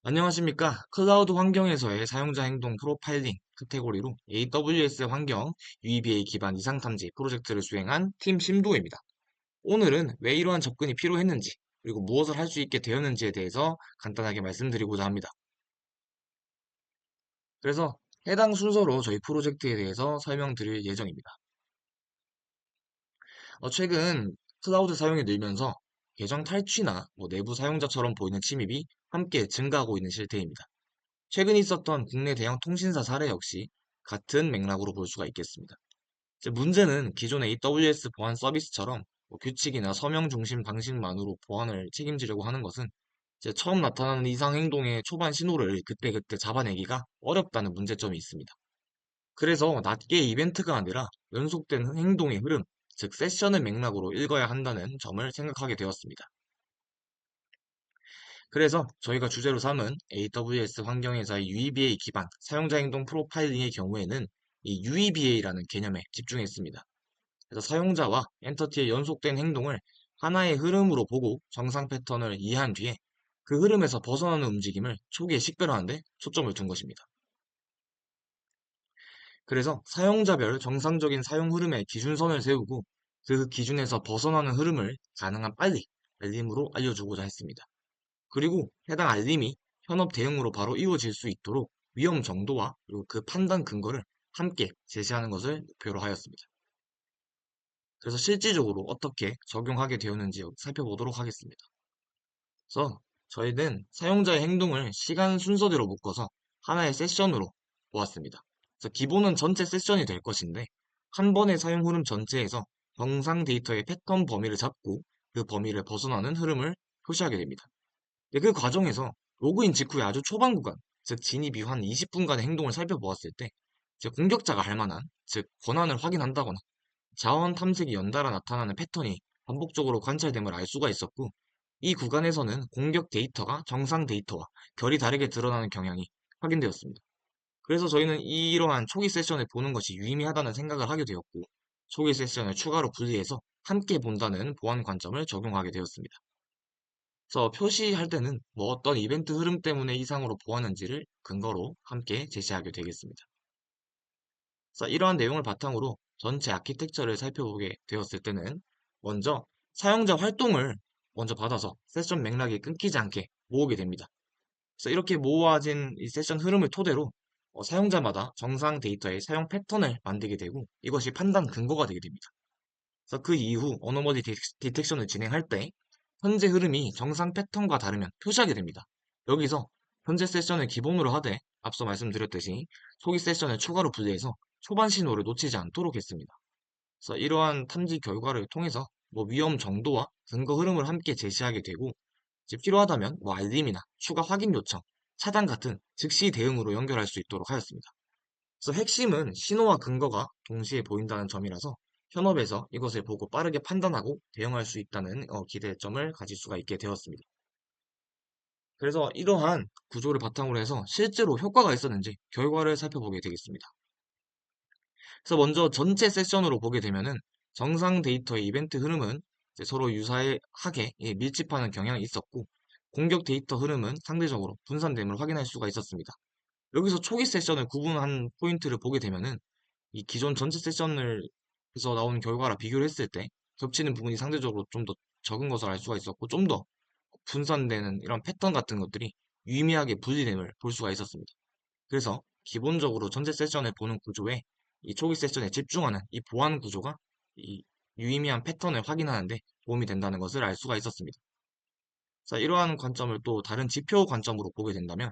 안녕하십니까. 클라우드 환경에서의 사용자 행동 프로파일링 카테고리로 AWS 환경 UEBA 기반 이상 탐지 프로젝트를 수행한 팀 심도입니다. 오늘은 왜 이러한 접근이 필요했는지, 그리고 무엇을 할 수 있게 되었는지에 대해서 간단하게 말씀드리고자 합니다. 그래서 해당 순서로 저희 프로젝트에 대해서 설명드릴 예정입니다. 최근 클라우드 사용이 늘면서 계정 탈취나 내부 사용자처럼 보이는 침입이 함께 증가하고 있는 실태입니다. 최근 있었던 국내 대형 통신사 사례 역시 같은 맥락으로 볼 수가 있겠습니다. 이제 문제는 기존의 AWS 보안 서비스처럼 규칙이나 서명 중심 방식만으로 보안을 책임지려고 하는 것은 이제 처음 나타나는 이상 행동의 초반 신호를 그때그때 잡아내기가 어렵다는 문제점이 있습니다. 그래서 낱개 이벤트가 아니라 연속된 행동의 흐름, 즉 세션의 맥락으로 읽어야 한다는 점을 생각하게 되었습니다. 그래서 저희가 주제로 삼은 AWS 환경에서의 UEBA 기반 사용자 행동 프로파일링의 경우에는 이 UEBA라는 개념에 집중했습니다. 그래서 사용자와 엔터티의 연속된 행동을 하나의 흐름으로 보고 정상 패턴을 이해한 뒤에 그 흐름에서 벗어나는 움직임을 초기에 식별하는 데 초점을 둔 것입니다. 그래서 사용자별 정상적인 사용 흐름의 기준선을 세우고 그 기준에서 벗어나는 흐름을 가능한 빨리 알림으로 알려주고자 했습니다. 그리고 해당 알림이 현업 대응으로 바로 이루어질 수 있도록 위험 정도와 그리고 그 판단 근거를 함께 제시하는 것을 목표로 하였습니다. 그래서 실질적으로 어떻게 적용하게 되었는지 살펴보도록 하겠습니다. 그래서 저희는 사용자의 행동을 시간 순서대로 묶어서 하나의 세션으로 보았습니다. 그래서 기본은 전체 세션이 될 것인데 한 번의 사용 흐름 전체에서 정상 데이터의 패턴 범위를 잡고 그 범위를 벗어나는 흐름을 표시하게 됩니다. 그 과정에서 로그인 직후의 아주 초반 구간, 즉 진입 이후 한 20분간의 행동을 살펴보았을 때 이제 공격자가 할 만한, 즉 권한을 확인한다거나 자원 탐색이 연달아 나타나는 패턴이 반복적으로 관찰됨을 알 수가 있었고, 이 구간에서는 공격 데이터가 정상 데이터와 결이 다르게 드러나는 경향이 확인되었습니다. 그래서 저희는 이러한 초기 세션을 보는 것이 유의미하다는 생각을 하게 되었고, 초기 세션을 추가로 분리해서 함께 본다는 보안 관점을 적용하게 되었습니다. 그래서 표시할 때는 어떤 이벤트 흐름 때문에 이상으로 보았는지를 근거로 함께 제시하게 되겠습니다. 그래서 이러한 내용을 바탕으로 전체 아키텍처를 살펴보게 되었을 때는 먼저 사용자 활동을 먼저 받아서 세션 맥락이 끊기지 않게 모으게 됩니다. 그래서 이렇게 모아진 이 세션 흐름을 토대로 사용자마다 정상 데이터의 사용 패턴을 만들게 되고 이것이 판단 근거가 되게 됩니다. 그래서 그 이후 어노머리 디텍션을 진행할 때 현재 흐름이 정상 패턴과 다르면 표시하게 됩니다. 여기서 현재 세션을 기본으로 하되 앞서 말씀드렸듯이 초기 세션을 추가로 분리해서 초반 신호를 놓치지 않도록 했습니다. 그래서 이러한 탐지 결과를 통해서 위험 정도와 근거 흐름을 함께 제시하게 되고 이제 필요하다면 알림이나 추가 확인 요청, 차단 같은 즉시 대응으로 연결할 수 있도록 하였습니다. 그래서 핵심은 신호와 근거가 동시에 보인다는 점이라서 현업에서 이것을 보고 빠르게 판단하고 대응할 수 있다는 기대점을 가질 수가 있게 되었습니다. 그래서 이러한 구조를 바탕으로 해서 실제로 효과가 있었는지 결과를 살펴보게 되겠습니다. 그래서 먼저 전체 세션으로 보게 되면은 정상 데이터의 이벤트 흐름은 이제 서로 유사하게 밀집하는 경향이 있었고 공격 데이터 흐름은 상대적으로 분산됨을 확인할 수가 있었습니다. 여기서 초기 세션을 구분한 포인트를 보게 되면은 이 기존 전체 세션에서 나온 결과랑 비교를 했을 때 겹치는 부분이 상대적으로 좀 더 적은 것을 알 수가 있었고 좀 더 분산되는 이런 패턴 같은 것들이 유의미하게 분리됨을 볼 수가 있었습니다. 그래서 기본적으로 전체 세션을 보는 구조에 이 초기 세션에 집중하는 이 보안 구조가 이 유의미한 패턴을 확인하는데 도움이 된다는 것을 알 수가 있었습니다. 자, 이러한 관점을 또 다른 지표 관점으로 보게 된다면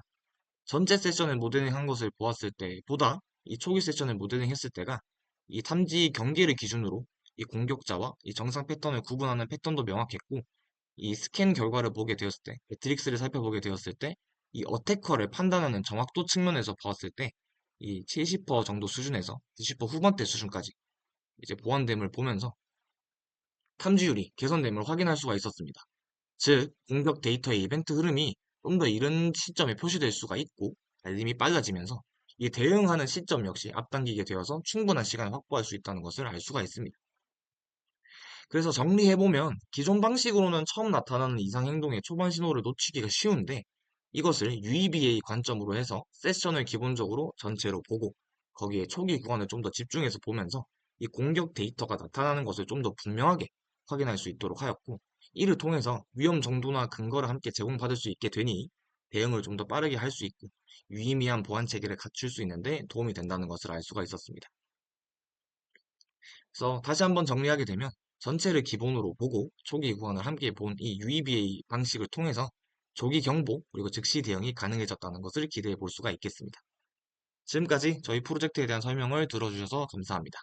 전체 세션을 모델링 한 것을 보았을 때보다 이 초기 세션을 모델링 했을 때가 이 탐지 경계를 기준으로 이 공격자와 이 정상 패턴을 구분하는 패턴도 명확했고 이 스캔 결과를 보게 되었을 때, 매트릭스를 살펴보게 되었을 때, 이 어태커를 판단하는 정확도 측면에서 보았을 때, 이 70% 정도 수준에서 90% 후반대 수준까지 이제 보완됨을 보면서 탐지율이 개선됨을 확인할 수가 있었습니다. 즉, 공격 데이터의 이벤트 흐름이 좀 더 이른 시점에 표시될 수가 있고, 알림이 빨라지면서 이 대응하는 시점 역시 앞당기게 되어서 충분한 시간을 확보할 수 있다는 것을 알 수가 있습니다. 그래서 정리해보면 기존 방식으로는 처음 나타나는 이상 행동의 초반 신호를 놓치기가 쉬운데 이것을 UEBA 관점으로 해서 세션을 기본적으로 전체로 보고 거기에 초기 구간을 좀 더 집중해서 보면서 이 공격 데이터가 나타나는 것을 좀 더 분명하게 확인할 수 있도록 하였고, 이를 통해서 위험 정도나 근거를 함께 제공받을 수 있게 되니 대응을 좀 더 빠르게 할 수 있고 유의미한 보안 체계를 갖출 수 있는데 도움이 된다는 것을 알 수가 있었습니다. 그래서 다시 한번 정리하게 되면 전체를 기본으로 보고 초기 구간을 함께 본 이 UEBA 방식을 통해서 조기 경보 그리고 즉시 대응이 가능해졌다는 것을 기대해 볼 수가 있겠습니다. 지금까지 저희 프로젝트에 대한 설명을 들어주셔서 감사합니다.